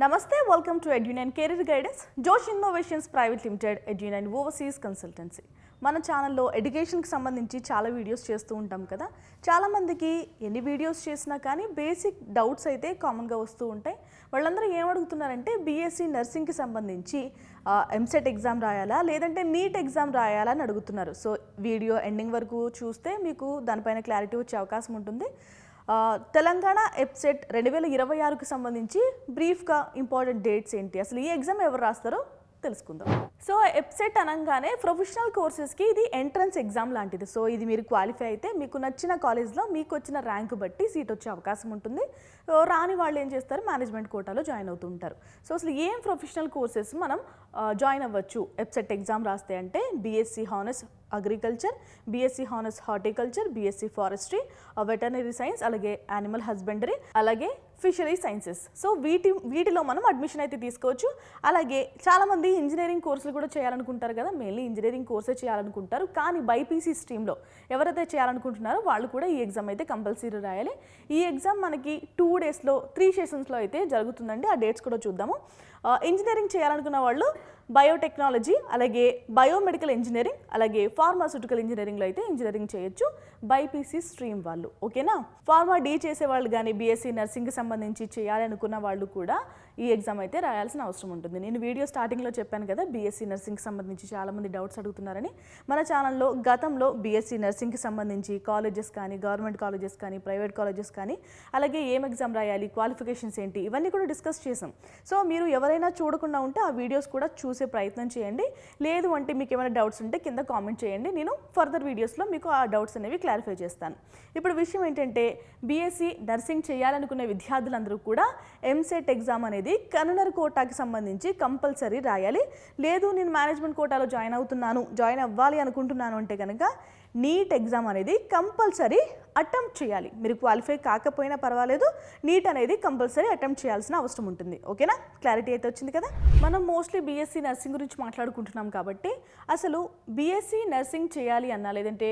Namaste, welcome to Edu9 Career Guidance, Josh Innovations Private Limited, Edu9 Overseas Consultancy. మన ఛానల్లో ఎడ్యుకేషన్కి సంబంధించి చాలా వీడియోస్ చేస్తూ ఉంటాం కదా. చాలామందికి ఎన్ని వీడియోస్ చేసినా కానీ బేసిక్ డౌట్స్ అయితే కామన్గా వస్తూ ఉంటాయి. వాళ్ళందరూ ఏమడుగుతున్నారంటే బీఎస్సీ నర్సింగ్కి సంబంధించి ఎంసెట్ ఎగ్జామ్ రాయాలా లేదంటే నీట్ ఎగ్జామ్ రాయాలా అని అడుగుతున్నారు. సో వీడియో ఎండింగ్ వరకు చూస్తే మీకు దానిపైన క్లారిటీ వచ్చే అవకాశం ఉంటుంది. తెలంగాణ ఎప్సెట్ 2026కి సంబంధించి బ్రీఫ్గా ఇంపార్టెంట్ డేట్స్ ఏంటి, అసలు ఈ ఎగ్జామ్ ఎవరు రాస్తారో తెలుసుకుందాం. సో ఎప్సెట్ అనగానే ప్రొఫెషనల్ కోర్సెస్కి ఇది ఎంట్రన్స్ ఎగ్జామ్ లాంటిది. సో ఇది మీరు క్వాలిఫై అయితే మీకు నచ్చిన కాలేజ్లో మీకు వచ్చిన ర్యాంక్ బట్టి సీట్ వచ్చే అవకాశం ఉంటుంది. రాని వాళ్ళు ఏం చేస్తారు, మేనేజ్మెంట్ కోటాలో జాయిన్ అవుతూ ఉంటారు. సో అసలు ఏం ప్రొఫెషనల్ కోర్సెస్ మనం జాయిన్ అవ్వచ్చు ఎప్సెట్ ఎగ్జామ్ రాస్తే అంటే BSc honours agriculture, BSc honours horticulture, BSc forestry, veterinary science, అలాగే యానిమల్ హస్బెండరీ, అలాగే ఫిషరీ సైన్సెస్. సో వీటిలో మనం అడ్మిషన్ అయితే తీసుకోవచ్చు. అలాగే చాలామంది ఇంజనీరింగ్ కోర్సులు కూడా చేయాలనుకుంటారు కదా, మెయిన్లీ ఇంజనీరింగ్ కోర్సే చేయాలనుకుంటారు. కానీ బైపీసీ స్ట్రీమ్లో ఎవరైతే చేయాలనుకుంటున్నారో వాళ్ళు కూడా ఈ ఎగ్జామ్ అయితే కంపల్సరీ రాయాలి. ఈ ఎగ్జామ్ మనకి 2 డేస్లో 3 సెషన్స్లో అయితే జరుగుతుందండి. ఆ డేట్స్ కూడా చూద్దాము. ఇంజనీరింగ్ చేయాలనుకున్న వాళ్ళు బయోటెక్నాలజీ, అలాగే బయోమెడికల్ ఇంజనీరింగ్, అలాగే ఫార్మాస్యూటికల్ ఇంజనీరింగ్లో అయితే ఇంజనీరింగ్ చేయొచ్చు బైపీసీ స్ట్రీమ్ వాళ్ళు. ఓకేనా. ఫార్మా డీ చేసే వాళ్ళు కానీ బీఎస్సీ నర్సింగ్కి సంబంధించి చేయాలనుకున్న వాళ్ళు కూడా ఈ ఎగ్జామ్ అయితే రాయాల్సిన అవసరం ఉంటుంది. నేను వీడియో స్టార్టింగ్లో చెప్పాను కదా, బీఎస్సీ నర్సింగ్కి సంబంధించి చాలామంది డౌట్స్ అడుగుతున్నారని. మన ఛానల్లో గతంలో బీఎస్సీ నర్సింగ్కి సంబంధించి కాలేజెస్ కానీ, గవర్నమెంట్ కాలేజెస్ కానీ, ప్రైవేట్ కాలేజెస్ కానీ, అలాగే ఏం ఎగ్జామ్ రాయాలి, క్వాలిఫికేషన్స్ ఏంటి, ఇవన్నీ కూడా డిస్కస్ చేసాం. సో మీరు ఎవరైనా చూడకుండా ఉంటే ఆ వీడియోస్ కూడా చూసే ప్రయత్నం చేయండి. లేదు అంటే మీకు ఏమైనా డౌట్స్ ఉంటే కింద కామెంట్ చేయండి, నేను ఫర్దర్ వీడియోస్లో మీకు ఆ డౌట్స్ అనేవి క్లారిఫై చేస్తాను. ఇప్పుడు విషయం ఏంటంటే బీఎస్సీ నర్సింగ్ చేయాలనుకునే విద్యార్థులందరూ కూడా ఎంసెట్ ఎగ్జామ్ అనేది కన్వీనర్ కోటాకి సంబంధించి కంపల్సరీ రాయాలి. లేదు నేను మేనేజ్మెంట్ కోటాలో జాయిన్ అవ్వాలి అనుకుంటున్నాను అంటే కనుక నీట్ ఎగ్జామ్ అనేది కంపల్సరీ అటెంప్ట్ చేయాలి. మీరు క్వాలిఫై కాకపోయినా పర్వాలేదు, నీట్ అనేది కంపల్సరీ అటెంప్ట్ చేయాల్సిన అవసరం ఉంటుంది. ఓకేనా, క్లారిటీ అయితే వచ్చింది కదా. మనం మోస్ట్లీ బీఎస్సీ నర్సింగ్ గురించి మాట్లాడుకుంటున్నాం కాబట్టి అసలు బీఎస్సీ నర్సింగ్ చేయాలి అన్నా లేదంటే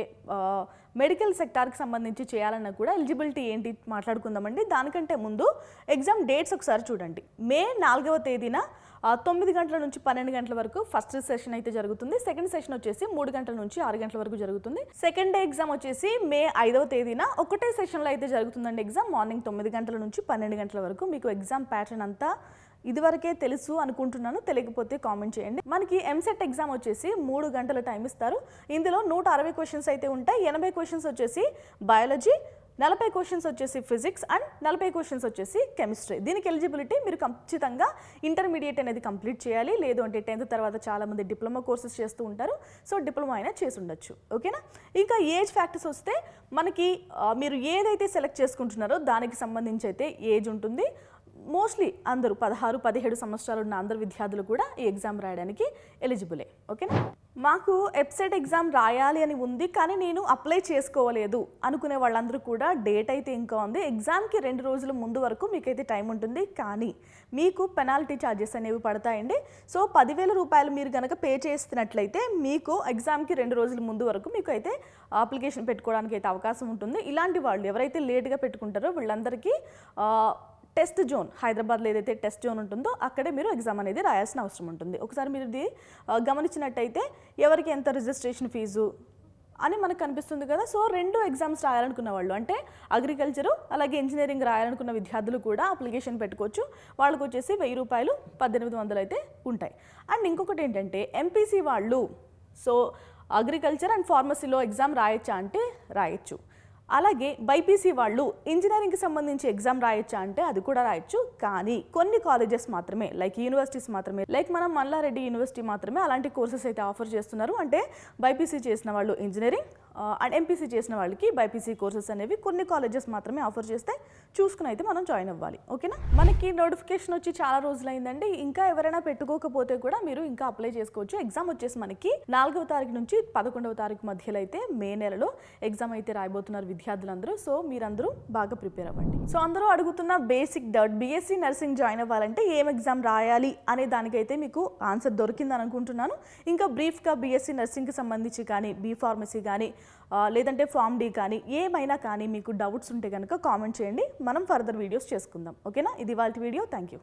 మెడికల్ సెక్టార్కి సంబంధించి చేయాలన్నా కూడా ఎలిజిబిలిటీ ఏంటి మాట్లాడుకుందామండి. దానికంటే ముందు ఎగ్జామ్ డేట్స్ ఒకసారి చూడండి. మే 4వ తేదీన 9 గంటల నుంచి 12 గంటల వరకు ఫస్ట్ సెషన్ అయితే జరుగుతుంది. సెకండ్ సెషన్ వచ్చేసి 3 గంటల నుంచి 6 గంటల వరకు జరుగుతుంది. సెకండ్ డే ఎగ్జామ్ వచ్చేసి మే 5వ తేదీన ఒకటే సెషన్లో అయితే జరుగుతుందండి. ఎగ్జామ్ మార్నింగ్ 9 గంటల నుంచి 12 గంటల వరకు. మీకు ఎగ్జామ్ ప్యాటర్న్ అంతా ఇదివరకే తెలుసు అనుకుంటున్నాను, తెలియకపోతే కామెంట్ చేయండి. మనకి ఎంసెట్ ఎగ్జామ్ వచ్చేసి 3 గంటల టైం ఇస్తారు. ఇందులో 160 క్వశ్చన్స్ అయితే ఉంటాయి. 80 క్వశ్చన్స్ వచ్చేసి బయాలజీ, 40 క్వశ్చన్స్ వచ్చేసి ఫిజిక్స్ అండ్ 40 క్వశ్చన్స్ వచ్చేసి కెమిస్ట్రీ. దీనికి ఎలిజిబిలిటీ మీరు ఖచ్చితంగా ఇంటర్మీడియట్ అనేది కంప్లీట్ చేయాలి. లేదు అంటే 10th తర్వాత చాలామంది డిప్లొమా కోర్సెస్ చేస్తూ ఉంటారు. సో డిప్లొమా అయినా చేసి ఉండొచ్చు. ఓకేనా. ఇంకా ఏజ్ ఫ్యాక్టర్స్ వస్తే మనకి మీరు ఏదైతే సెలెక్ట్ చేసుకుంటున్నారో దానికి సంబంధించి అయితే ఏజ్ ఉంటుంది. మోస్ట్లీ అందరూ 16-17 సంవత్సరాలు ఉన్న అందరు విద్యార్థులు కూడా ఈ ఎగ్జామ్ రాయడానికి ఎలిజిబులే. ఓకేనా. మాకు ఎప్సెట్ ఎగ్జామ్ రాయాలి అని ఉంది కానీ నేను అప్లై చేసుకోలేదు అనుకునే వాళ్ళందరూ కూడా డేట్ అయితే ఇంకా ఉంది. ఎగ్జామ్కి 2 రోజుల ముందు వరకు మీకైతే టైం ఉంటుంది. కానీ మీకు పెనాల్టీ ఛార్జెస్ అనేవి పడతాయండి. సో 10,000 రూపాయలు మీరు కనుక పే చేస్తున్నట్లయితే మీకు ఎగ్జామ్కి 2 రోజుల ముందు వరకు మీకు అయితే అప్లికేషన్ పెట్టుకోవడానికి అయితే అవకాశం ఉంటుంది. ఇలాంటి వాళ్ళు ఎవరైతే లేట్గా పెట్టుకుంటారో వీళ్ళందరికీ టెస్ట్ జోన్, హైదరాబాద్లో ఏదైతే టెస్ట్ జోన్ ఉంటుందో అక్కడే మీరు ఎగ్జామ్ అనేది రాయాల్సిన అవసరం ఉంటుంది. ఒకసారి మీరు ఇది గమనించినట్టయితే ఎవరికి ఎంత రిజిస్ట్రేషన్ ఫీజు అని మనకు కనిపిస్తుంది కదా. సో 2 ఎగ్జామ్స్ రాయాలనుకున్న వాళ్ళు అంటే అగ్రికల్చరు అలాగే ఇంజనీరింగ్ రాయాలనుకున్న విద్యార్థులు కూడా అప్లికేషన్ పెట్టుకోవచ్చు. వాళ్ళకు వచ్చేసి 1000 రూపాయలు 1800 అయితే ఉంటాయి. అండ్ ఇంకొకటి ఏంటంటే ఎంపీసీ వాళ్ళు సో అగ్రికల్చర్ అండ్ ఫార్మసీలో ఎగ్జామ్ రాయొచ్చా అంటే రాయొచ్చు. అలాగే బైపీసీ వాళ్ళు ఇంజనీరింగ్కి సంబంధించి ఎగ్జామ్ రాయొచ్చా అంటే అది కూడా రాయొచ్చు. కానీ కొన్ని కాలేజెస్ మాత్రమే, లైక్ యూనివర్సిటీస్ మాత్రమే, లైక్ మనం మల్లారెడ్డి యూనివర్సిటీ మాత్రమే అలాంటి కోర్సెస్ అయితే ఆఫర్ చేస్తున్నారు. అంటే బైపీసీ చేసిన వాళ్ళు ఇంజనీరింగ్ అండ్ ఎంపీసీ చేసిన వాళ్ళకి బైపీసీ కోర్సెస్ అనేవి కొన్ని కాలేజెస్ మాత్రమే ఆఫర్ చేస్తే చూసుకుని అయితే మనం జాయిన్ అవ్వాలి. ఓకేనా. మనకి నోటిఫికేషన్ వచ్చి చాలా రోజులైందండి. ఇంకా ఎవరైనా పెట్టుకోకపోతే కూడా మీరు ఇంకా అప్లై చేసుకోవచ్చు. ఎగ్జామ్ వచ్చేసి మనకి 4వ తారీఖు నుంచి 11వ తారీఖు మధ్యలో అయితే మే నెలలో ఎగ్జామ్ అయితే రాయబోతున్నారు విద్యార్థులందరూ. సో మీరందరూ బాగా ప్రిపేర్ అవ్వండి. సో అందరూ అడుగుతున్న basic doubt, BSc nursing join అవ్వాలంటే ఏం ఎగ్జామ్ రాయాలి అనే దానికైతే మీకు ఆన్సర్ దొరికిందని అనుకుంటున్నాను. ఇంకా బ్రీఫ్గా బీఎస్సీ నర్సింగ్కి సంబంధించి కానీ, బీ ఫార్మసీ కానీ, లేదంటే ఫార్మ్ డి కానీ ఏమైనా కానీ మీకు డౌట్స్ ఉంటే కనుక కామెంట్ చేయండి. మనం ఫర్దర్ వీడియోస్ చేసుకుందాం. ఓకేనా. ఇది వాళ్ళ వీడియో. Thank you.